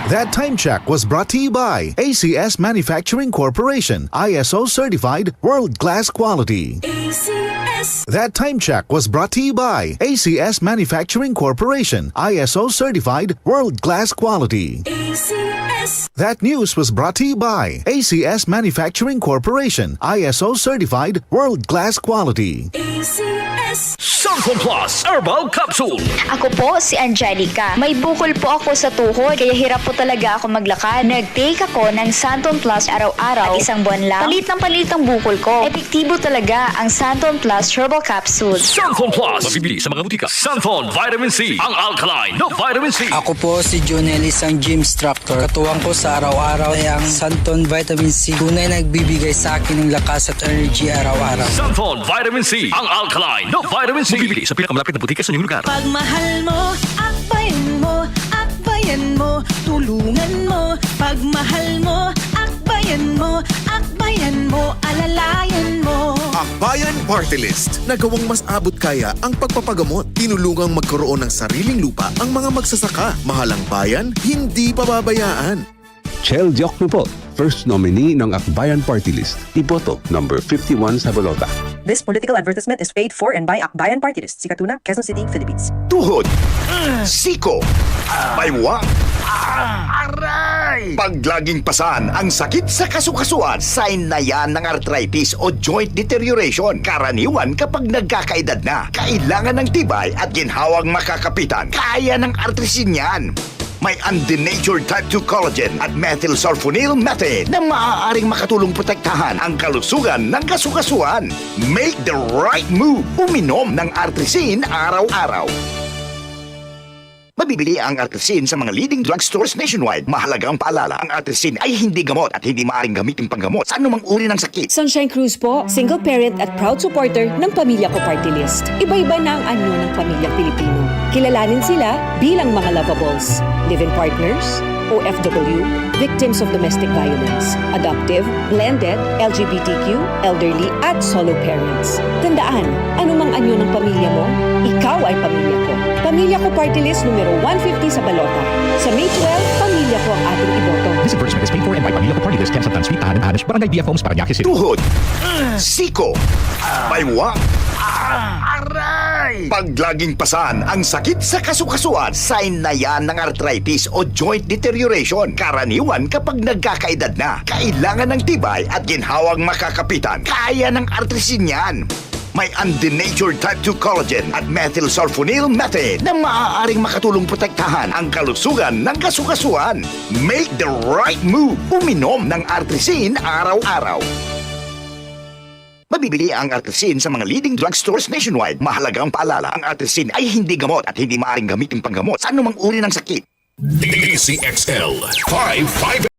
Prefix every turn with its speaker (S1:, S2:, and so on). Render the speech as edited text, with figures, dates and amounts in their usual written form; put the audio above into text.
S1: That time check was brought to you by ACS Manufacturing Corporation, ISO certified world-class quality.
S2: ACS.
S1: That time check was brought to you by ACS Manufacturing Corporation, ISO certified world-class quality.
S2: ACS.
S1: That news was brought to you by ACS Manufacturing Corporation, ISO certified world-class quality.
S2: ACS.
S3: Santon Plus Herbal Capsule.
S4: Ako po si Angelica. May bukol po ako sa tuhod, kaya hirap po talaga ako maglakad. Nag-take ako ng Santon Plus araw-araw at isang buwan lang. Palit ang bukol ko. Epektibo talaga ang Santon Plus Herbal Capsule.
S3: Santon Plus. Mabibili sa mga butika. Santon Vitamin C. Ang alkaline no vitamin C.
S5: Ako po si Jonel, isang gym instructor. Katuwang ko sa araw-araw ay ang Santon Vitamin C. Tunay nagbibigay sa akin ng lakas at energy araw-araw.
S3: Santon Vitamin C. Ang alkaline no vitamin C. Mabibili sa pinakamalapit na butika sa inyong lugar.
S2: Pagmahal mo, akbayan mo, akbayan mo, tulungan mo. Pagmahal mo, akbayan mo, alalayan mo.
S6: Akbayan Party List. Nagawang mas abot kaya ang pagpapagamot. Tinulungang magkaroon ng sariling lupa ang mga magsasaka. Mahalang bayan, hindi pababayaan.
S7: Chel Diokno po, first nominee ng Akbayan Party List. Iboto, number 51 sa balota.
S8: This political advertisement is paid for and by Akbayan Party List, Sikatuna, Quezon City, Philippines.
S9: Tuhod, siko, baywang, aray! Pag laging pasan ang sakit sa kasukasuan, sign na yan ng arthritis o joint deterioration. Karaniwan kapag nagkakaedad na, kailangan ng tibay at ginhawang makakapitan. Kaya ng artrisin yan. May undenatured type 2 collagen at methylsulfonyl methane na maaaring makatulong protektahan ang kalusugan ng kasukasuan. Make the right move. Uminom ng Artrisin araw-araw. Mabibili ang Artrisin sa mga leading drugstores nationwide. Mahalagang paalala, ang Artrisin ay hindi gamot at hindi maaaring gamitin panggamot sa anumang uri ng sakit.
S10: Sunshine Cruz po, single parent at proud supporter ng Pamilya Ko Party List. Iba-iba na ang anyo ng pamilyang Pilipino. Kilalanin sila bilang mga lovables, live-in partners, OFW, victims of domestic violence, adoptive, blended, LGBTQ, elderly at solo parents. Tandaan, anumang anyo ng pamilya mo, ikaw ay pamilya ko. Pamilya Ko Party List numero 150 sa balota. Sa May 12, pamilya ko ang ating iboto.
S11: This advertisement is paid for and by Pamilya Ko Party List, Kensington Street, Tahanan, Anos, Barangay BF Homes, Parañaque City.
S9: Tuhod, siko, baywang, aray! Pag laging pasan ang sakit sa kasukasuan, sign na yan ng arthritis o joint deterioration. Karaniwan kapag nagkakaedad na, kailangan ng tibay at ginhawang makakapitan. Kaya ng artrisin yan. May undenatured type 2 collagen at methylsulfonyl methane na maaaring makatulong protektahan ang kalusugan ng kasukasuan. Make the right move. Uminom ng Artrisin araw-araw. Mabibili ang Artrisin sa mga leading drugstores nationwide. Mahalagang paalala, ang Artrisin ay hindi gamot at hindi maaaring gamitin panggamot sa anumang uri ng sakit.
S11: DCXL 55